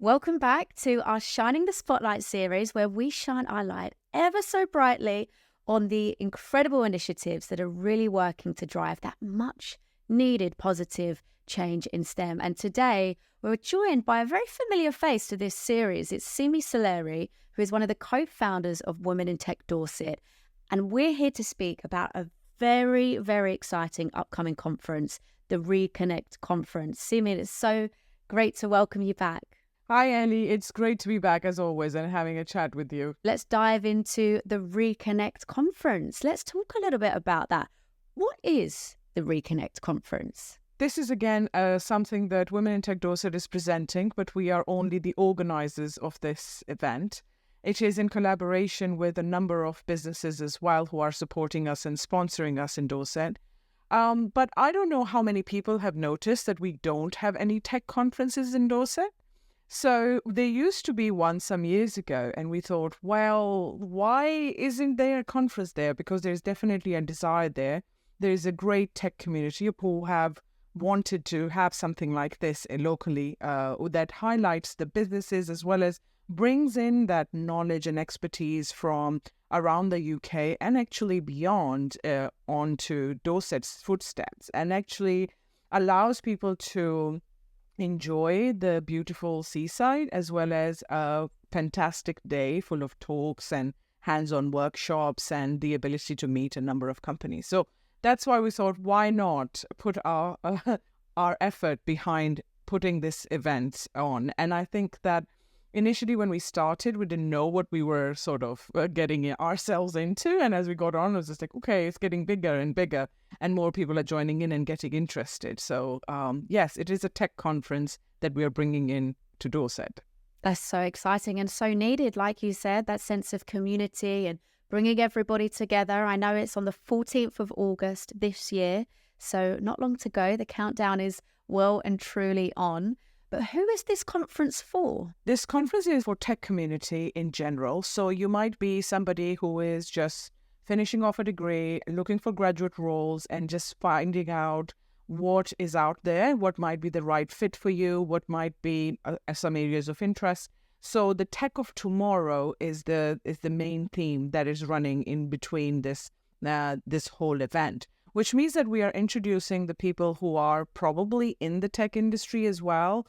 Welcome back to our Shining the Spotlight series, where we shine our light ever so brightly on the incredible initiatives that are really working to drive that much needed positive change in STEM. And today we're joined by a very familiar face to this series. It's Seemin Suleri, who is one of the co-founders of Women in Tech Dorset. And we're here to speak about a very, very exciting upcoming conference, the Reconnect Conference. Seemin, it's so great to welcome you back. Hi, Ellie. It's great to be back as always and having a chat with you. Let's dive into the Reconnect Conference. Let's talk a little bit about that. What is the Reconnect Conference? This is again something that Women in Tech Dorset is presenting, but we are only the organisers of this event. It is in collaboration with a number of businesses as well who are supporting us and sponsoring us in Dorset. But I don't know how many people have noticed that we don't have any tech conferences in Dorset. So there used to be one some years ago, and we thought, well, why isn't there a conference there? Because there's definitely a desire there. There's a great tech community who have wanted to have something like this locally that highlights the businesses as well as brings in that knowledge and expertise from around the UK and actually beyond onto Dorset's footsteps, and actually allows people to enjoy the beautiful seaside as well as a fantastic day full of talks and hands-on workshops and the ability to meet a number of companies. So that's why we thought, why not put our effort behind putting this event on? And I think that initially when we started, we didn't know what we were sort of getting ourselves into. And as we got on, it was just like, okay, it's getting bigger and bigger and more people are joining in and getting interested. So yes, it is a tech conference that we are bringing in to Dorset. That's so exciting and so needed. Like you said, that sense of community and bringing everybody together. I know it's on the 14th of August this year, so not long to go. The countdown is well and truly on. But who is this conference for? This conference is for tech community in general. So you might be somebody who is just finishing off a degree, looking for graduate roles and just finding out what is out there, what might be the right fit for you, what might be some areas of interest. So the tech of tomorrow is the main theme that is running in between this whole event, which means that we are introducing the people who are probably in the tech industry as well,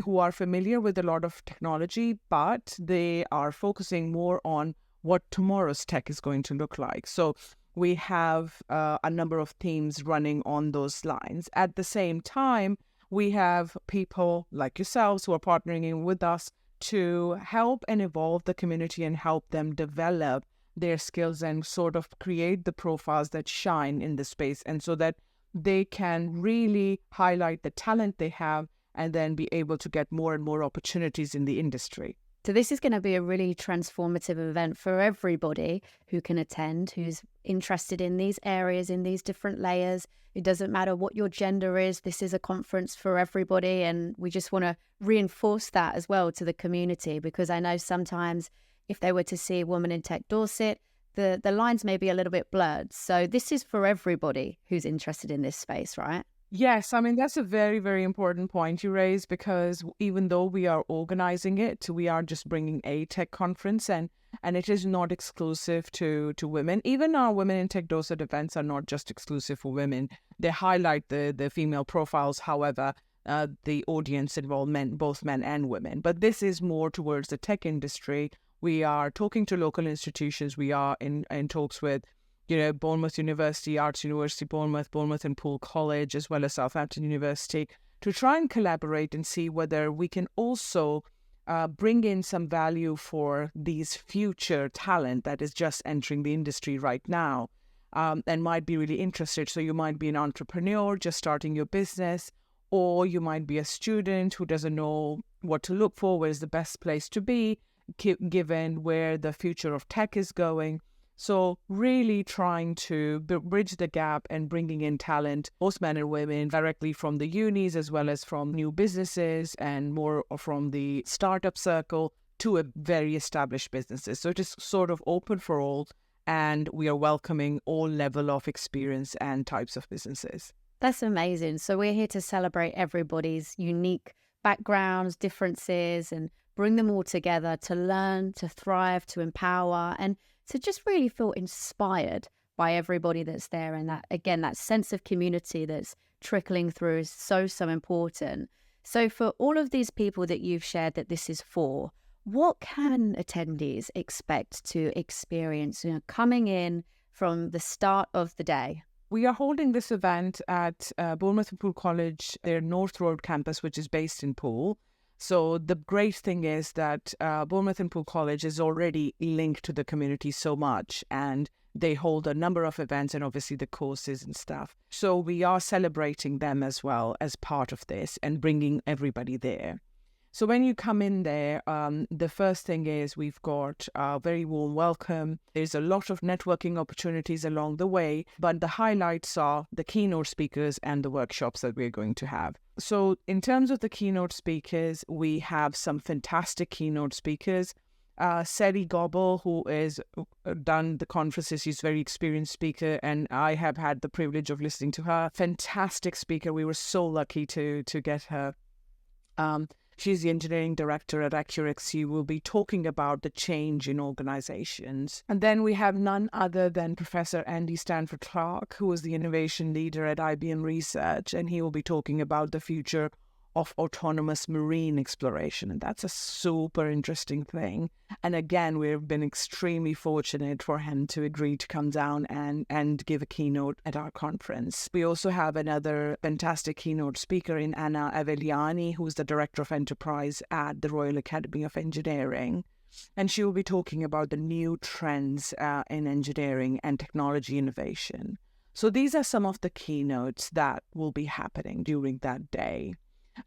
who are familiar with a lot of technology, but they are focusing more on what tomorrow's tech is going to look like. So we have a number of themes running on those lines. At the same time, we have people like yourselves who are partnering in with us to help and evolve the community and help them develop their skills and sort of create the profiles that shine in the space, and so that they can really highlight the talent they have and then be able to get more and more opportunities in the industry. So this is going to be a really transformative event for everybody who can attend, who's interested in these areas, in these different layers. It doesn't matter what your gender is. This is a conference for everybody. And we just want to reinforce that as well to the community, because I know sometimes if they were to see Women in Tech Dorset, the lines may be a little bit blurred. So this is for everybody who's interested in this space, right? Yes, I mean, that's a very, very important point you raise, because even though we are organizing it, we are just bringing a tech conference, and it is not exclusive to women. Even our Women in Tech Dorset events are not just exclusive for women. They highlight the female profiles. However, the audience involves both men and women. But this is more towards the tech industry. We are talking to local institutions. We are in talks with Bournemouth University, Arts University, Bournemouth and Poole College, as well as Southampton University, to try and collaborate and see whether we can also bring in some value for these future talent that is just entering the industry right now and might be really interested. So you might be an entrepreneur just starting your business, or you might be a student who doesn't know what to look for, where's the best place to be, given where the future of tech is going. So really trying to bridge the gap and bringing in talent, both men and women, directly from the unis as well as from new businesses and more from the startup circle to a very established businesses. So it is sort of open for all, and we are welcoming all level of experience and types of businesses. That's amazing. So we're here to celebrate everybody's unique backgrounds, differences, and bring them all together to learn, to thrive, to empower, and to just really feel inspired by everybody that's there. And that, again, that sense of community that's trickling through is so, so important. So for all of these people that you've shared that this is for, what can attendees expect to experience, coming in from the start of the day? We are holding this event at Bournemouth and Poole College, their North Road campus, which is based in Poole. So the great thing is that Bournemouth and Poole College is already linked to the community so much, and they hold a number of events and obviously the courses and stuff. So we are celebrating them as well as part of this and bringing everybody there. So when you come in there, the first thing is we've got a very warm welcome. There's a lot of networking opportunities along the way, but the highlights are the keynote speakers and the workshops that we're going to have. So in terms of the keynote speakers, we have some fantastic keynote speakers. Sally Gobble, who has done the conferences, she's a very experienced speaker, and I have had the privilege of listening to her. Fantastic speaker. We were so lucky to get her. She's the engineering director at Accurex. She will be talking about the change in organizations. And then we have none other than Professor Andy Stanford Clark, who is the innovation leader at IBM Research, and he will be talking about the future of autonomous marine exploration. And that's a super interesting thing. And again, we've been extremely fortunate for him to agree to come down and give a keynote at our conference. We also have another fantastic keynote speaker in Anna Aveliani, who's the Director of Enterprise at the Royal Academy of Engineering. And she will be talking about the new trends in engineering and technology innovation. So these are some of the keynotes that will be happening during that day.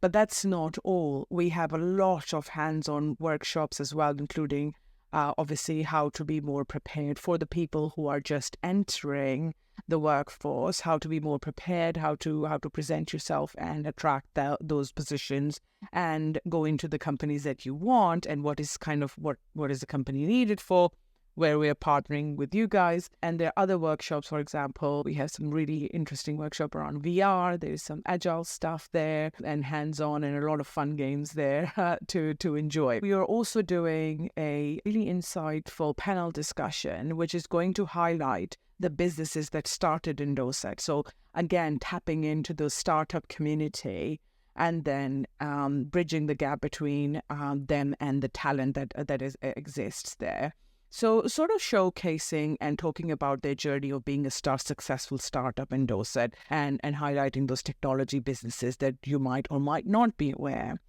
But that's not all. We have a lot of hands-on workshops as well, including obviously how to be more prepared for the people who are just entering the workforce, how to be more prepared, how to present yourself and attract those positions and go into the companies that you want, and what is the company needed for, where we are partnering with you guys. And there are other workshops. For example, we have some really interesting workshop around VR. There's some agile stuff there and hands-on and a lot of fun games there to enjoy. We are also doing a really insightful panel discussion, which is going to highlight the businesses that started in Dorset. So again, tapping into the startup community and then bridging the gap between them and the talent that exists there. So sort of showcasing and talking about their journey of being a successful startup in Dorset and highlighting those technology businesses that you might or might not be aware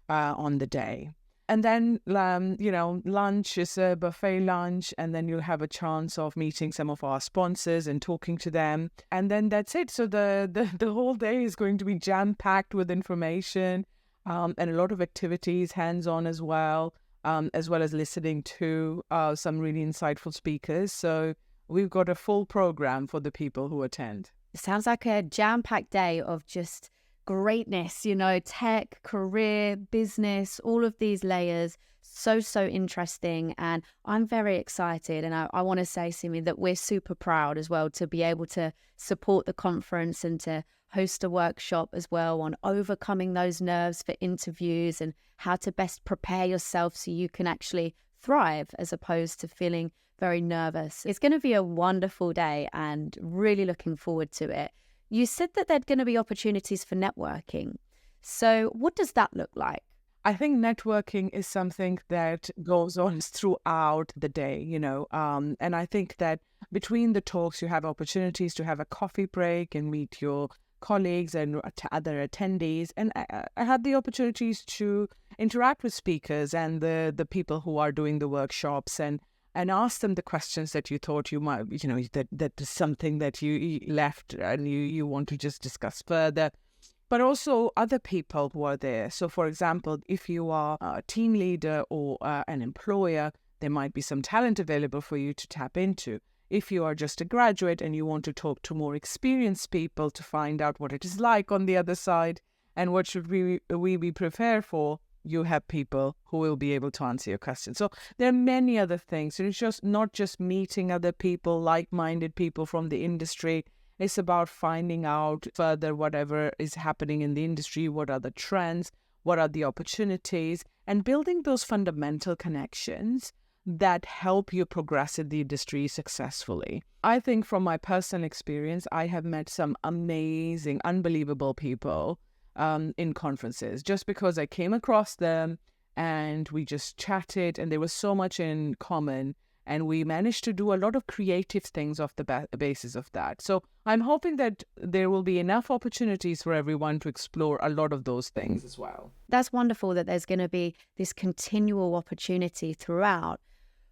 on the day. And then, lunch is a buffet lunch, and then you'll have a chance of meeting some of our sponsors and talking to them. And then that's it. So the whole day is going to be jam-packed with information and a lot of activities, hands-on as well as listening to some really insightful speakers. So we've got a full program for the people who attend. It sounds like a jam-packed day of just greatness, tech, career, business, all of these layers. So interesting. And I'm very excited. And I want to say, Seemin, that we're super proud as well to be able to support the conference and to host a workshop as well on overcoming those nerves for interviews and how to best prepare yourself so you can actually thrive as opposed to feeling very nervous. It's going to be a wonderful day and really looking forward to it. You said that there'd going to be opportunities for networking. So what does that look like? I think networking is something that goes on throughout the day, and I think that between the talks, you have opportunities to have a coffee break and meet your colleagues and other attendees. And I had the opportunities to interact with speakers and the people who are doing the workshops and ask them the questions that you thought you might, that is something that you left and you want to just discuss further. But also other people who are there. So, for example, if you are a team leader or an employer, there might be some talent available for you to tap into. If you are just a graduate and you want to talk to more experienced people to find out what it is like on the other side and what should we be prepared for, you have people who will be able to answer your questions. So there are many other things. It's just not just meeting other people, like-minded people from the industry. It's about finding out further whatever is happening in the industry, what are the trends, what are the opportunities, and building those fundamental connections that help you progress in the industry successfully. I think from my personal experience, I have met some amazing, unbelievable people in conferences just because I came across them and we just chatted and there was so much in common. And we managed to do a lot of creative things off the basis of that. So I'm hoping that there will be enough opportunities for everyone to explore a lot of those things as well. That's wonderful that there's going to be this continual opportunity throughout.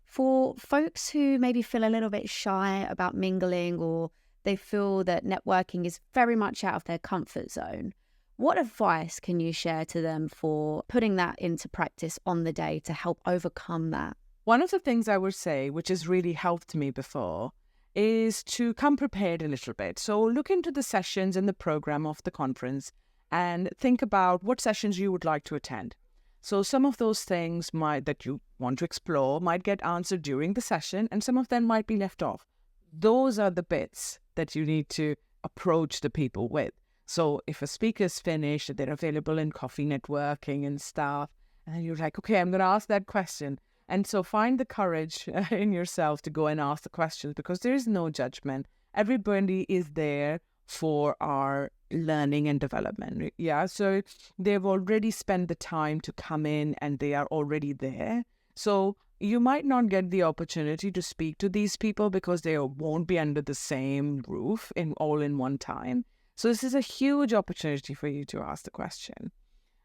For folks who maybe feel a little bit shy about mingling, or they feel that networking is very much out of their comfort zone, what advice can you share to them for putting that into practice on the day to help overcome that? One of the things I would say, which has really helped me before, is to come prepared a little bit. So look into the sessions in the program of the conference and think about what sessions you would like to attend. So some of those things that you want to explore might get answered during the session, and some of them might be left off. Those are the bits that you need to approach the people with. So if a speaker's finished, they're available in coffee networking and stuff, and you're like, okay, I'm going to ask that question. And so find the courage in yourself to go and ask the questions, because there is no judgment. Everybody is there for our learning and development. Yeah. So they've already spent the time to come in and they are already there. So you might not get the opportunity to speak to these people because they won't be under the same roof all in one time. So this is a huge opportunity for you to ask the question.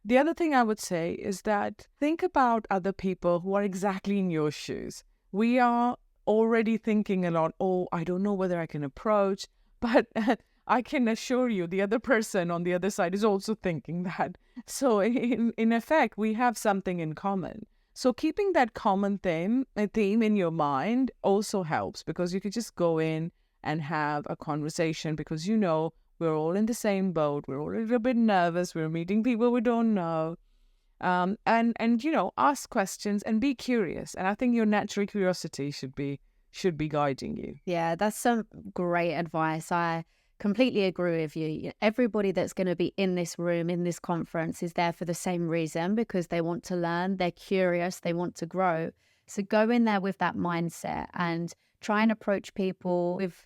The other thing I would say is that think about other people who are exactly in your shoes. We are already thinking a lot, I don't know whether I can approach, but I can assure you the other person on the other side is also thinking that. So in effect, we have something in common. So keeping that common theme in your mind also helps, because you could just go in and have a conversation because we're all in the same boat. We're all a little bit nervous. We're meeting people we don't know. And ask questions and be curious. And I think your natural curiosity should be guiding you. Yeah, that's some great advice. I completely agree with you. Everybody that's going to be in this room, in this conference, is there for the same reason, because they want to learn, they're curious, they want to grow. So go in there with that mindset and try and approach people with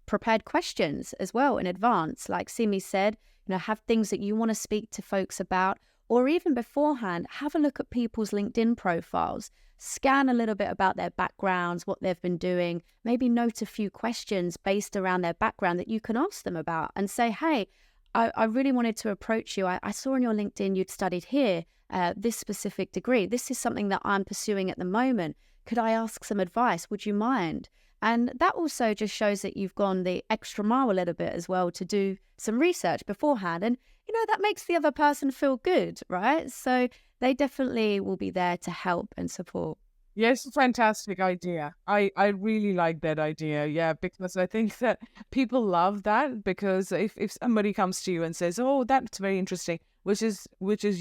prepared questions as well in advance. Like Simi said, have things that you want to speak to folks about, or even beforehand, have a look at people's LinkedIn profiles, scan a little bit about their backgrounds, what they've been doing, maybe note a few questions based around their background that you can ask them about and say, hey, I really wanted to approach you. I saw on your LinkedIn you'd studied here, this specific degree. This is something that I'm pursuing at the moment. Could I ask some advice? Would you mind? And that also just shows that you've gone the extra mile a little bit as well to do some research beforehand. And, that makes the other person feel good, right? So they definitely will be there to help and support. Yes, fantastic idea. I really like that idea. Yeah, because I think that people love that, because if somebody comes to you and says, oh, that's very interesting, which is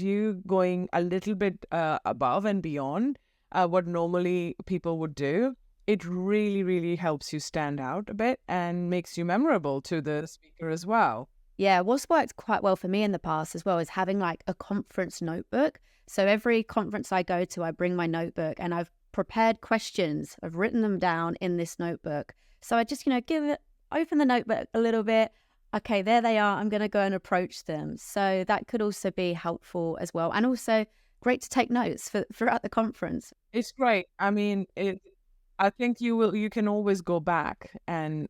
you going a little bit above and beyond what normally people would do, it really, really helps you stand out a bit and makes you memorable to the speaker as well. Yeah, what's worked quite well for me in the past as well is having like a conference notebook. So every conference I go to, I bring my notebook and I've prepared questions. I've written them down in this notebook. So I just, open the notebook a little bit. Okay, there they are. I'm going to go and approach them. So that could also be helpful as well. And also great to take notes throughout the conference. It's great. I mean, I think you can always go back and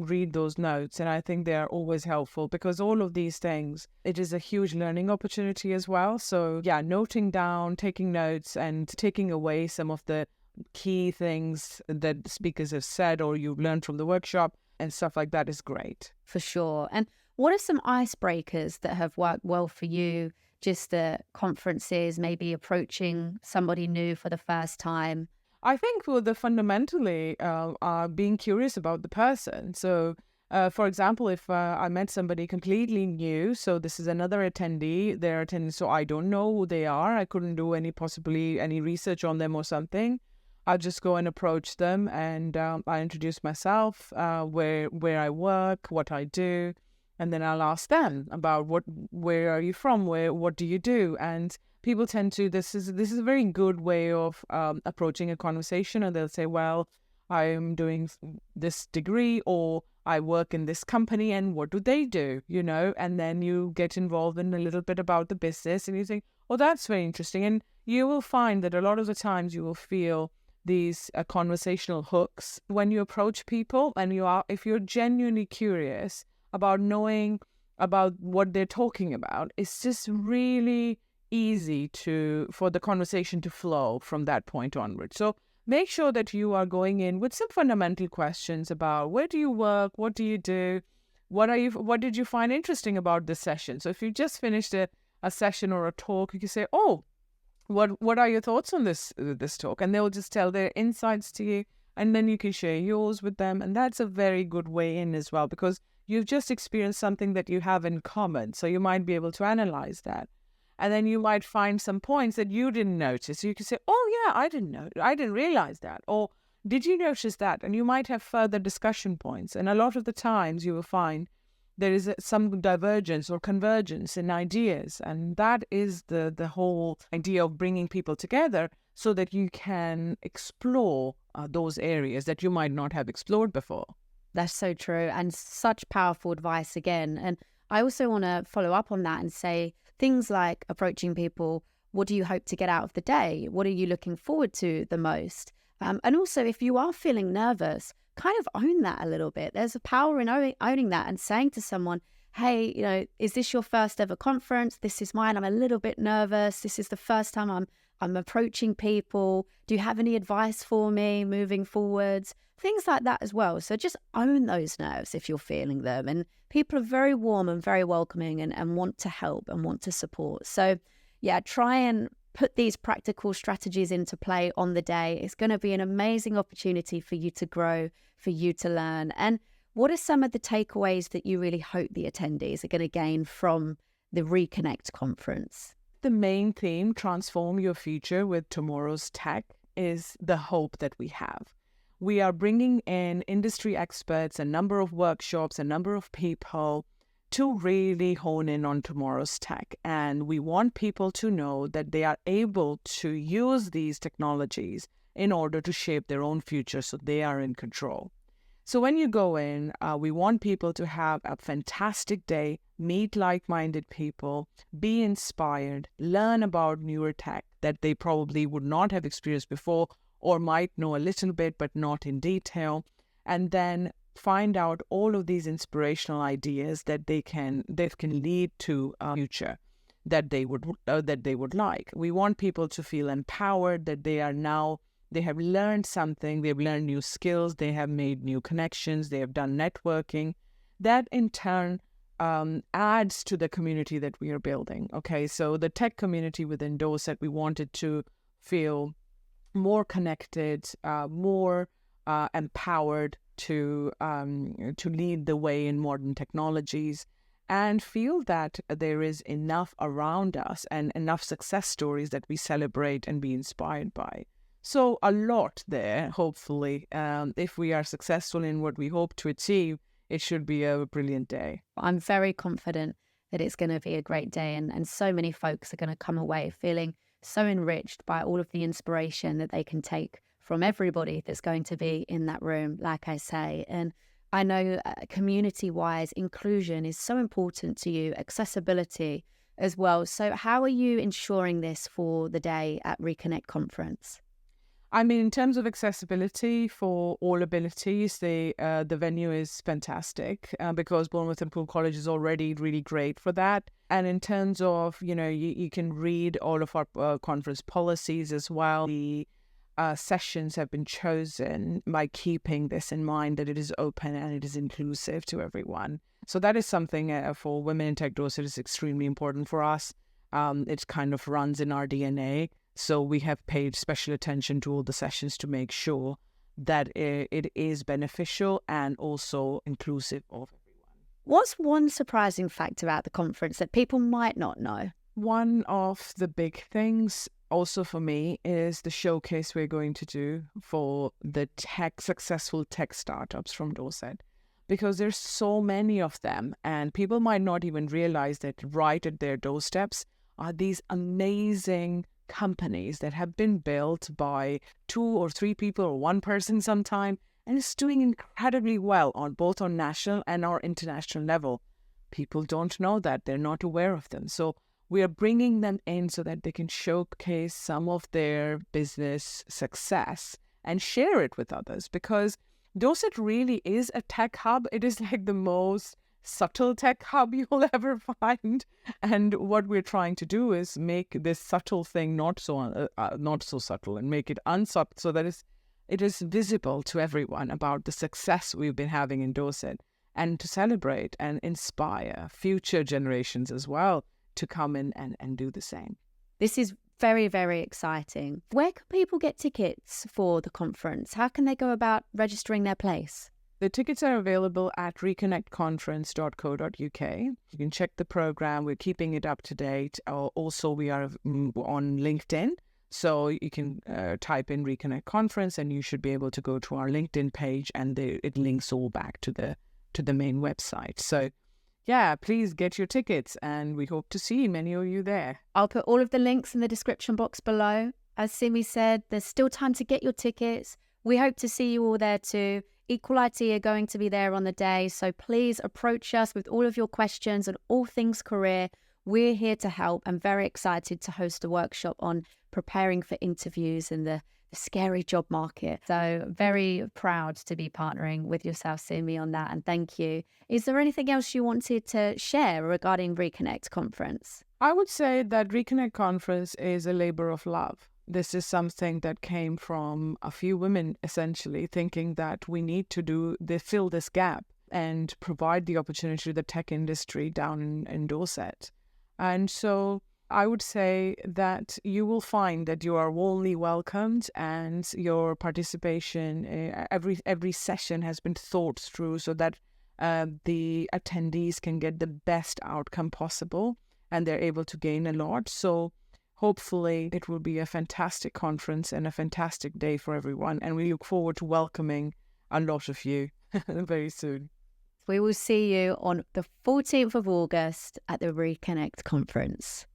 read those notes. And I think they are always helpful, because all of these things, it is a huge learning opportunity as well. So yeah, noting down, taking notes and taking away some of the key things that speakers have said or you learned from the workshop and stuff like that is great. For sure. And what are some icebreakers that have worked well for you? Just the conferences, maybe approaching somebody new for the first time? I think the fundamentally are being curious about the person. So, for example, if I met somebody completely new, so this is another attendee, they're attending, so I don't know who they are. I couldn't do any research on them or something. I'll just go and approach them and I introduce myself, where I work, what I do, And then I'll ask them about where are you from? What do you do? And people tend to, this is a very good way of approaching a conversation. And they'll say, well, I'm doing this degree, or I work in this company, and what do they do? And then you get involved in a little bit about the business, and you think, oh, that's very interesting. And you will find that a lot of the times you will feel these conversational hooks when you approach people, and if you're genuinely curious about knowing about what they're talking about, it's just really easy for the conversation to flow from that point onward. So make sure that you are going in with some fundamental questions about where do you work, what do you do, what did you find interesting about this session? So if you just finished a session or a talk, you can say, oh, what are your thoughts on this talk? And they'll just tell their insights to you, and then you can share yours with them. And that's a very good way in as well, because you've just experienced something that you have in common. So you might be able to analyze that. And then you might find some points that you didn't notice. So you can say, oh yeah, I didn't realize that. Or did you notice that? And you might have further discussion points. And a lot of the times you will find there is some divergence or convergence in ideas. And that is the whole idea of bringing people together so that you can explore those areas that you might not have explored before. That's so true, and such powerful advice again. And I also want to follow up on that and say things like approaching people, what do you hope to get out of the day? What are you looking forward to the most? And also, if you are feeling nervous, kind of own that a little bit. There's a power in owning that and saying to someone, hey, is this your first ever conference? This is mine. I'm a little bit nervous. This is the first time I'm approaching people. Do you have any advice for me moving forwards? Things like that as well. So just own those nerves if you're feeling them. And people are very warm and very welcoming and want to help and want to support. So yeah, try and put these practical strategies into play on the day. It's going to be an amazing opportunity for you to grow, for you to learn. And what are some of the takeaways that you really hope the attendees are going to gain from the Reconnect conference? The main theme, transform your future with tomorrow's tech, is the hope that we have. We are bringing in industry experts, a number of workshops, a number of people to really hone in on tomorrow's tech. And we want people to know that they are able to use these technologies in order to shape their own future, so they are in control. So when you go in, we want people to have a fantastic day, meet like-minded people, be inspired, learn about newer tech that they probably would not have experienced before, or might know a little bit but not in detail, and then find out all of these inspirational ideas that can lead to a future that they would like. We want people to feel empowered, that they have learned something, they've learned new skills, they have made new connections, they have done networking. That in turn adds to the community that we are building. Okay, so the tech community within Dorset, we wanted to feel more connected, more empowered to lead the way in modern technologies, and feel that there is enough around us and enough success stories that we celebrate and be inspired by. So a lot there, hopefully. If we are successful in what we hope to achieve, it should be a brilliant day. I'm very confident that it's going to be a great day, and so many folks are going to come away feeling so enriched by all of the inspiration that they can take from everybody that's going to be in that room, like I say. And I know community-wise, inclusion is so important to you, accessibility as well. So how are you ensuring this for the day at Reconnect Conference? I mean, in terms of accessibility for all abilities, the venue is fantastic because Bournemouth and Poole College is already really great for that. And in terms of, you can read all of our conference policies as well. The sessions have been chosen by keeping this in mind, that it is open and it is inclusive to everyone. So that is something for Women in Tech Dorset is extremely important for us. It kind of runs in our DNA. So we have paid special attention to all the sessions to make sure that it is beneficial and also inclusive of everyone. What's one surprising fact about the conference that people might not know? One of the big things also for me is the showcase we're going to do for the successful tech startups from Dorset. because there's so many of them, and people might not even realize that right at their doorsteps are these amazing companies that have been built by 2 or 3 people or one person sometime, and it's doing incredibly well on both on national and our international level. People don't know that. They're not aware of them. So we are bringing them in so that they can showcase some of their business success and share it with others, because Dorset really is a tech hub. It is like the most subtle tech hub you'll ever find. And what we're trying to do is make this subtle thing not so subtle, and make it unsubtle, so that it is visible to everyone about the success we've been having in Dorset, and to celebrate and inspire future generations as well to come in and do the same. This is very, very exciting. Where can people get tickets for the conference? How can they go about registering their place? The tickets are available at reconnectconference.co.uk. You can check the program. We're keeping it up to date. Also, we are on LinkedIn. So you can type in Reconnect Conference, and you should be able to go to our LinkedIn page, and it links all back to the main website. So yeah, please get your tickets, and we hope to see many of you there. I'll put all of the links in the description box below. As Simi said, there's still time to get your tickets. We hope to see you all there too. Equal IT are going to be there on the day, so please approach us with all of your questions and all things career. We're here to help. I'm very excited to host a workshop on preparing for interviews in the scary job market. So very proud to be partnering with yourself, Simi, on that, and thank you. Is there anything else you wanted to share regarding Reconnect Conference? I would say that Reconnect Conference is a labor of love. This is something that came from a few women essentially thinking that we need to fill this gap and provide the opportunity to the tech industry down in Dorset. And so I would say that you will find that you are warmly welcomed, and your participation, every session has been thought through so that the attendees can get the best outcome possible, and they're able to gain a lot. So hopefully it will be a fantastic conference and a fantastic day for everyone. And we look forward to welcoming a lot of you very soon. We will see you on the 14th of August at the Reconnect Conference.